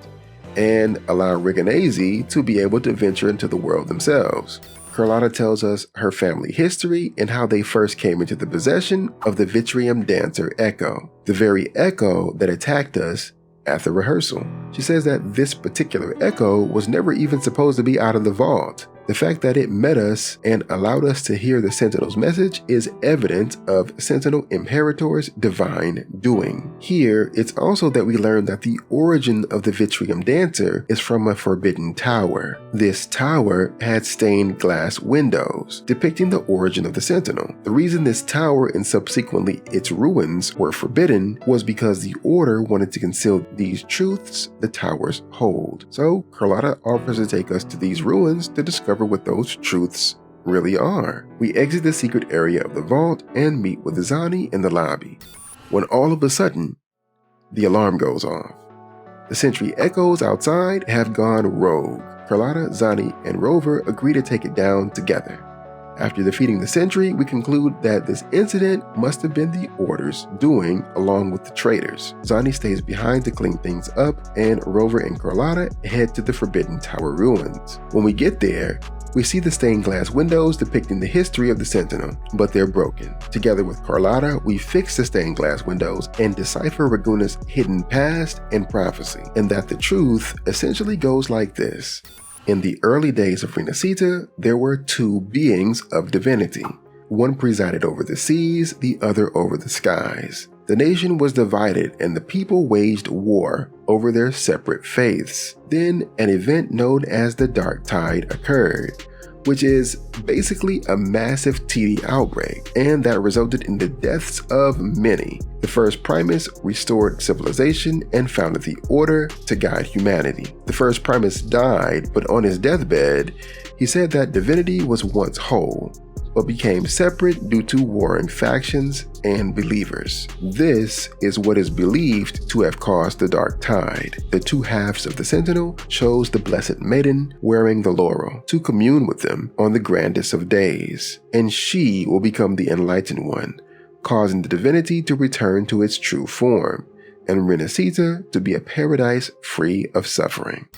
and allow Riganese to be able to venture into the world themselves. Carlotta tells us her family history and how they first came into the possession of the Vitrium Dancer Echo, the very echo that attacked us at the rehearsal. She says that this particular echo was never even supposed to be out of the vault. The fact that it met us and allowed us to hear the Sentinel's message is evidence of Sentinel Imperator's divine doing. Here, it's also that we learn that the origin of the Vitrium Dancer is from a forbidden tower. This tower had stained glass windows, depicting the origin of the Sentinel. The reason this tower and subsequently its ruins were forbidden was because the Order wanted to conceal these truths the towers hold. So Carlotta offers to take us to these ruins to discover what those truths really are. We exit the secret area of the vault and meet with Zani in the lobby, when all of a sudden, the alarm goes off. The sentry echoes outside have gone rogue. Carlotta, Zani, and Rover agree to take it down together. After defeating the sentry, we conclude that this incident must have been the Order's doing along with the traitors. Zani stays behind to clean things up, and Rover and Carlotta head to the Forbidden Tower ruins. When we get there, we see the stained glass windows depicting the history of the Sentinel, but they're broken. Together with Carlotta, we fix the stained glass windows and decipher Raguna's hidden past and prophecy, and that the truth essentially goes like this. In the early days of Renacita, there were two beings of divinity. One presided over the seas, the other over the skies. The nation was divided and the people waged war over their separate faiths. Then an event known as the Dark Tide occurred, which is basically a massive TD outbreak, and that resulted in the deaths of many. The first Primus restored civilization and founded the Order to guide humanity. The first Primus died, but on his deathbed, he said that divinity was once whole, but became separate due to warring factions and believers. This is what is believed to have caused the Dark Tide. The two halves of the Sentinel chose the Blessed Maiden wearing the laurel to commune with them on the grandest of days, and she will become the Enlightened One, causing the divinity to return to its true form, and Renacita to be a paradise free of suffering.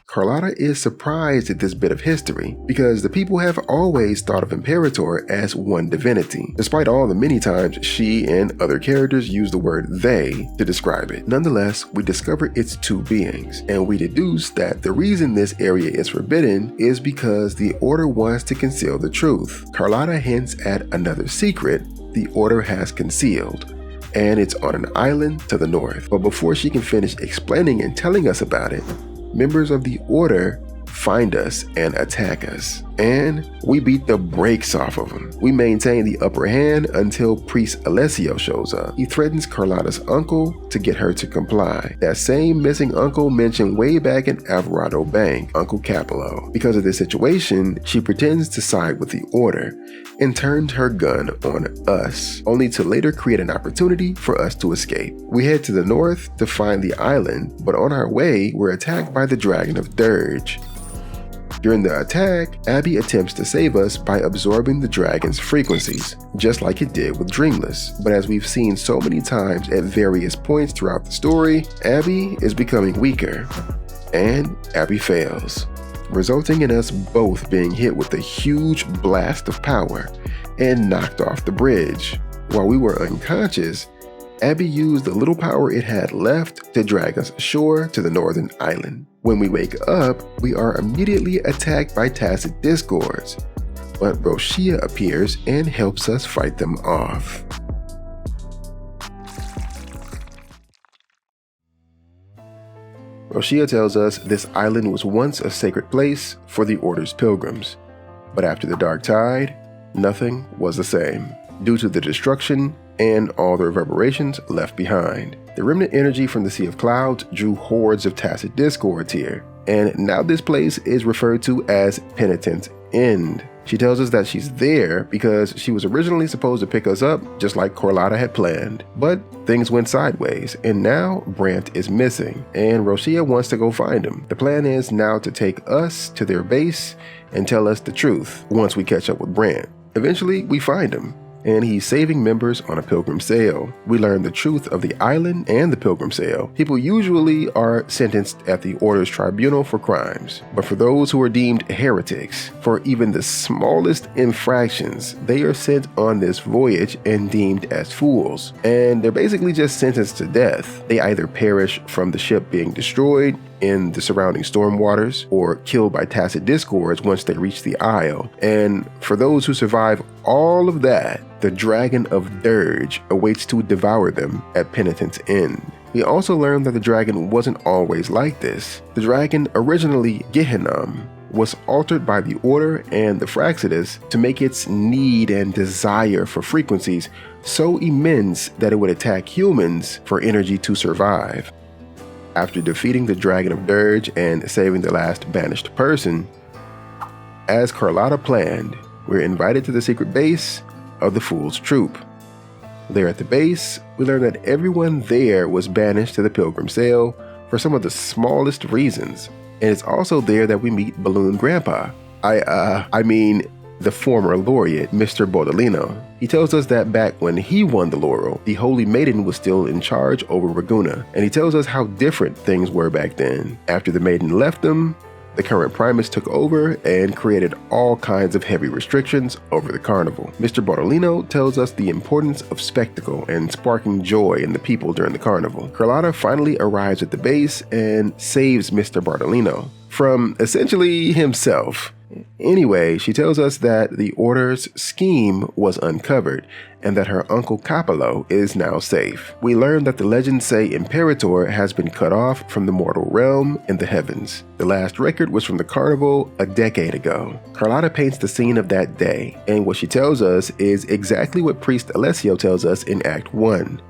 Carlotta is surprised at this bit of history because the people have always thought of Imperator as one divinity, despite all the many times she and other characters use the word they to describe it. Nonetheless, we discover its two beings, and we deduce that the reason this area is forbidden is because the Order wants to conceal the truth. Carlotta hints at another secret the Order has concealed, and it's on an island to the north. But before she can finish explaining and telling us about it, members of the Order find us and attack us, and we beat the brakes off of them. We maintain the upper hand until Priest Alessio shows up. He threatens Carlotta's uncle to get her to comply. That same missing uncle mentioned way back in Alvarado Bank, Uncle Capello. Because of this situation, she pretends to side with the Order and turns her gun on us, only to later create an opportunity for us to escape. We head to the north to find the island, but on our way, we're attacked by the Dragon of Dirge. During the attack, Abby attempts to save us by absorbing the dragon's frequencies, just like it did with Dreamless. But as we've seen so many times at various points throughout the story, Abby is becoming weaker, and Abby fails, resulting in us both being hit with a huge blast of power and knocked off the bridge. While we were unconscious, Abby used the little power it had left to drag us ashore to the northern island. When we wake up, we are immediately attacked by tacit discords, but Roshia appears and helps us fight them off. Roshia tells us this island was once a sacred place for the Order's pilgrims, but after the Dark Tide, nothing was the same, due to the destruction and all the reverberations left behind. The remnant energy from the Sea of Clouds drew hordes of tacit discords here, and now this place is referred to as Penitent's End. She tells us that she's there because she was originally supposed to pick us up just like Carlotta had planned, but things went sideways, and now Brant is missing, and Roshia wants to go find him. The plan is now to take us to their base and tell us the truth once we catch up with Brant. Eventually, we find him, and he's saving members on a pilgrim sail. We learn the truth of the island and the pilgrim sail. People usually are sentenced at the Order's tribunal for crimes, but for those who are deemed heretics, for even the smallest infractions, they are sent on this voyage and deemed as fools, and they're basically just sentenced to death. They either perish from the ship being destroyed in the surrounding storm waters or killed by tacit discords once they reach the Isle. And for those who survive all of that, the Dragon of Dirge awaits to devour them at Penitent's End. We also learned that the dragon wasn't always like this. The dragon, originally Gehinnom, was altered by the Order and the Fraxidus to make its need and desire for frequencies so immense that it would attack humans for energy to survive. After defeating the Dragon of Dirge and saving the last banished person, as Carlotta planned, we're invited to the secret base of the Fool's Troop. There at the base, we learn that everyone there was banished to the Pilgrim Sail for some of the smallest reasons, and it's also there that we meet Balloon Grandpa. I mean, the former laureate, Mr. Bordolino. He tells us that back when he won the laurel, the Holy Maiden was still in charge over Raguna, and he tells us how different things were back then. After the Maiden left them, the current Primus took over and created all kinds of heavy restrictions over the carnival. Mr. Bordolino tells us the importance of spectacle and sparking joy in the people during the carnival. Carlotta finally arrives at the base and saves Mr. Bordolino from essentially himself. Anyway, she tells us that the Order's scheme was uncovered and that her uncle Capello is now safe. We learn that the legends say Imperator has been cut off from the mortal realm in the heavens. The last record was from the carnival a decade ago. Carlotta paints the scene of that day, and what she tells us is exactly what Priest Alessio tells us in Act 1.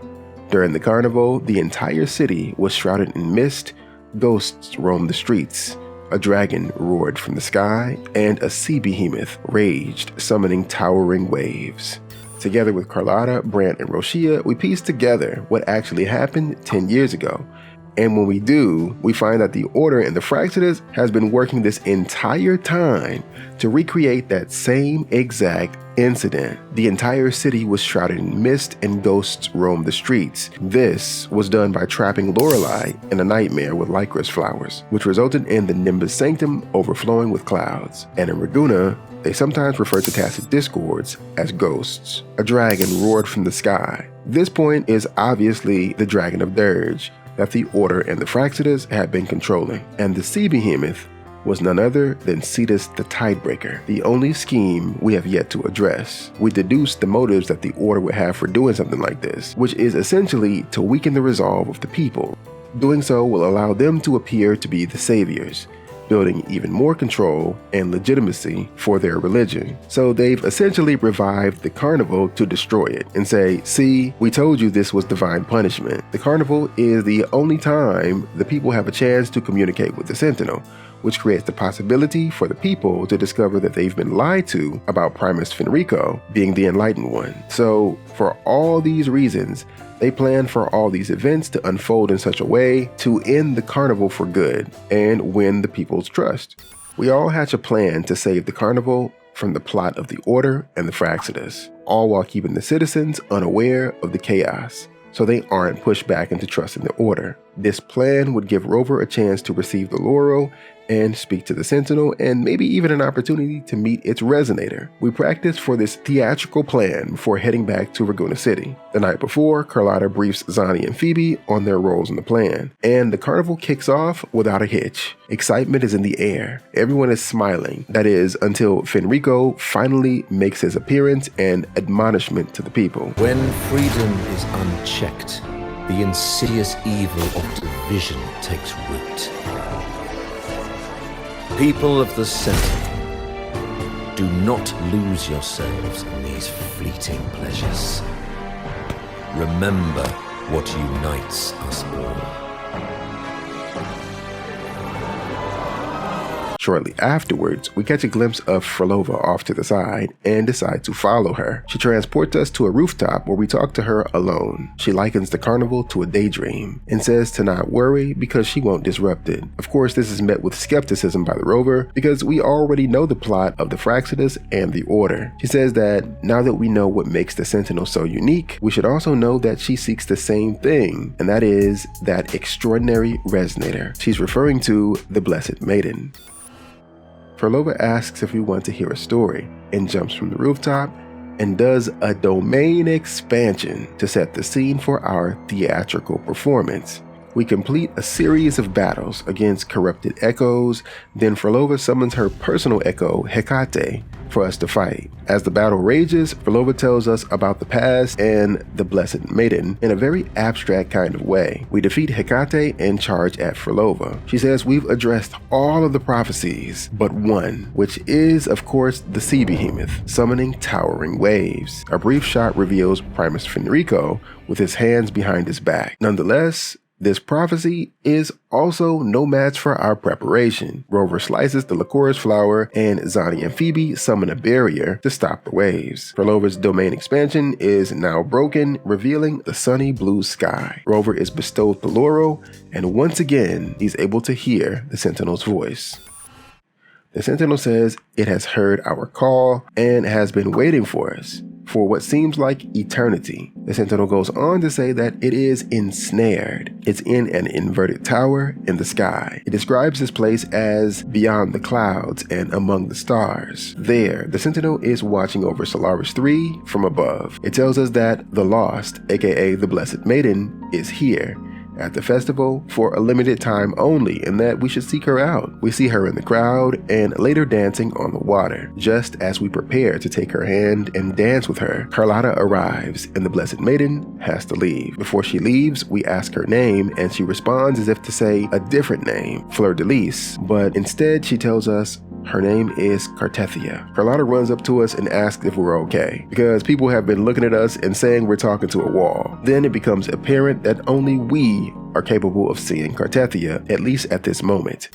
During the carnival, the entire city was shrouded in mist, ghosts roamed the streets. A dragon roared from the sky, and a sea behemoth raged, summoning towering waves. Together with Carlotta, Brant, and Roshia, we piece together what actually happened 10 years ago. And when we do, we find that the Order and the Fraxidus has been working this entire time to recreate that same exact incident. The entire city was shrouded in mist and ghosts roamed the streets. This was done by trapping Lorelei in a nightmare with Lycris flowers, which resulted in the Nimbus Sanctum overflowing with clouds. And in Raguna, they sometimes refer to tacit discords as ghosts. A dragon roared from the sky. This point is obviously the Dragon of Dirge that the Order and the Fraxidus had been controlling, and the sea behemoth was none other than Cetus the Tidebreaker, the only scheme we have yet to address. We deduce the motives that the Order would have for doing something like this, which is essentially to weaken the resolve of the people. Doing so will allow them to appear to be the saviors, building even more control and legitimacy for their religion. So they've essentially revived the carnival to destroy it and say, see, we told you this was divine punishment. The carnival is the only time the people have a chance to communicate with the Sentinel, which creates the possibility for the people to discover that they've been lied to about Primus Fenrico being the Enlightened One. So for all these reasons, they plan for all these events to unfold in such a way to end the carnival for good and win the people's trust. We all hatch a plan to save the Carnival from the plot of the Order and the Fraxidus, all while keeping the citizens unaware of the chaos, so they aren't pushed back into trusting the Order. This plan would give Rover a chance to receive the laurel and speak to the Sentinel, and maybe even an opportunity to meet its resonator. We practiced for this theatrical plan before heading back to Raguna City. The night before, Carlotta briefs Zani and Phoebe on their roles in the plan, and the carnival kicks off without a hitch. Excitement is in the air. Everyone is smiling. That is, until Fenrico finally makes his appearance and admonishment to the people. When freedom is unchecked, the insidious evil of division takes root. People of the Sentinel, do not lose yourselves in these fleeting pleasures. Remember what unites us all. Shortly afterwards, we catch a glimpse of Frolova off to the side and decide to follow her. She transports us to a rooftop where we talk to her alone. She likens the carnival to a daydream and says to not worry because she won't disrupt it. Of course, this is met with skepticism by the rover because we already know the plot of the Fraxidus and the Order. She says that now that we know what makes the Sentinel so unique, we should also know that she seeks the same thing, and that is that extraordinary resonator. She's referring to the Blessed Maiden. Frolova asks if we want to hear a story and jumps from the rooftop and does a domain expansion to set the scene for our theatrical performance. We complete a series of battles against corrupted echoes, then Frolova summons her personal echo, Hecate, for us to fight. As the battle rages, Frolova tells us about the past and the Blessed Maiden in a very abstract kind of way. We defeat Hecate and charge at Frolova. She says we've addressed all of the prophecies but one, which is, of course, the sea behemoth, summoning towering waves. A brief shot reveals Primus Fenrico with his hands behind his back. Nonetheless, this prophecy is also no match for our preparation. Rover slices the Lycoris flower, and Zani and Phoebe summon a barrier to stop the waves. Frolova's domain expansion is now broken, revealing the sunny blue sky. Rover is bestowed the laurel, and once again, he's able to hear the Sentinel's voice. The Sentinel says it has heard our call and has been waiting for us for what seems like eternity. The Sentinel goes on to say that it is ensnared. It's in an inverted tower in the sky. It describes this place as beyond the clouds and among the stars. There, the Sentinel is watching over Solaris 3 from above. It tells us that the Lost, aka the Blessed Maiden, is here at the festival for a limited time only, and that we should seek her out. We see her in the crowd and later dancing on the water. Just as we prepare to take her hand and dance with her, Carlotta arrives and the Blessed Maiden has to leave. Before she leaves, we ask her name and she responds as if to say a different name, Fleur de Lis, but instead she tells us her name is Cartethia. Carlotta runs up to us and asks if we're okay, because people have been looking at us and saying we're talking to a wall. Then it becomes apparent that only we are capable of seeing Cartethia, at least at this moment.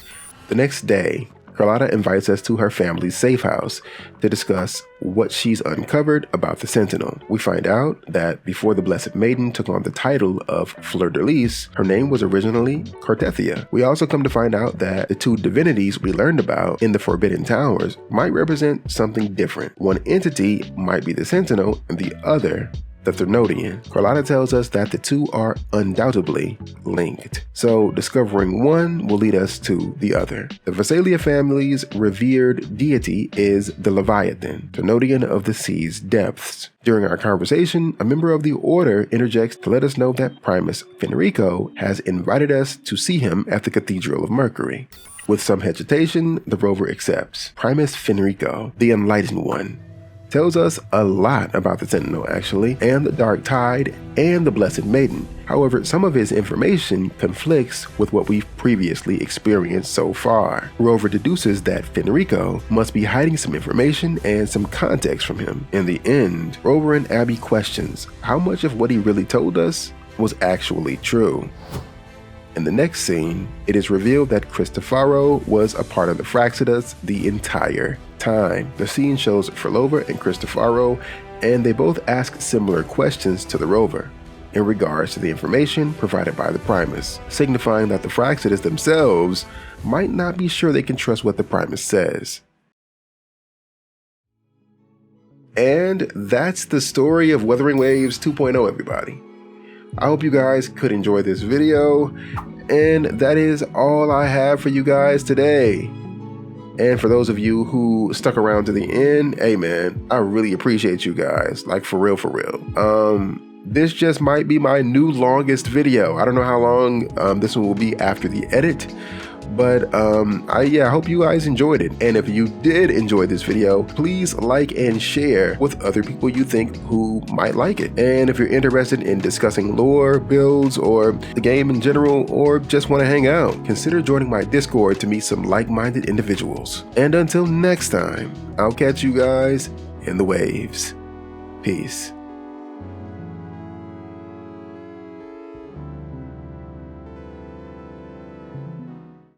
The next day, Carlotta invites us to her family's safe house to discuss what she's uncovered about the Sentinel. We find out that before the Blessed Maiden took on the title of Fleur de Lis, her name was originally Cartethia. We also come to find out that the two divinities we learned about in the Forbidden Towers might represent something different. One entity might be the Sentinel and the other the Thernotian. Carlotta tells us that the two are undoubtedly linked. So discovering one will lead us to the other. The Visalia family's revered deity is the Leviathan, Thernotian of the sea's depths. During our conversation, a member of the Order interjects to let us know that Primus Fenrico has invited us to see him at the Cathedral of Mercury. With some hesitation, the rover accepts. Primus Fenrico, the Enlightened One, tells us a lot about the Sentinel actually, and the Dark Tide, and the Blessed Maiden. However, some of his information conflicts with what we've previously experienced so far. Rover deduces that Fenrico must be hiding some information and some context from him. In the end, Rover and Abby questions how much of what he really told us was actually true. In the next scene, it is revealed that Cristofaro was a part of the Fraxidus the entire time. The scene shows Frolova and Cristofaro, and they both ask similar questions to the rover in regards to the information provided by the Primus, signifying that the Fraxidus themselves might not be sure they can trust what the Primus says. And that's the story of Wuthering Waves 2.0, everybody. I hope you guys could enjoy this video, and that is all I have for you guys today. And for those of you who stuck around to the end, hey man, I really appreciate you guys, like for real, for real. This just might be my new longest video. I don't know how long this one will be after the edit, but I hope you guys enjoyed it. And if you did enjoy this video, please like and share with other people you think who might like it. And if you're interested in discussing lore, builds, or the game in general, or just want to hang out, consider joining my Discord to meet some like-minded individuals. And until next time, I'll catch you guys in the waves. Peace.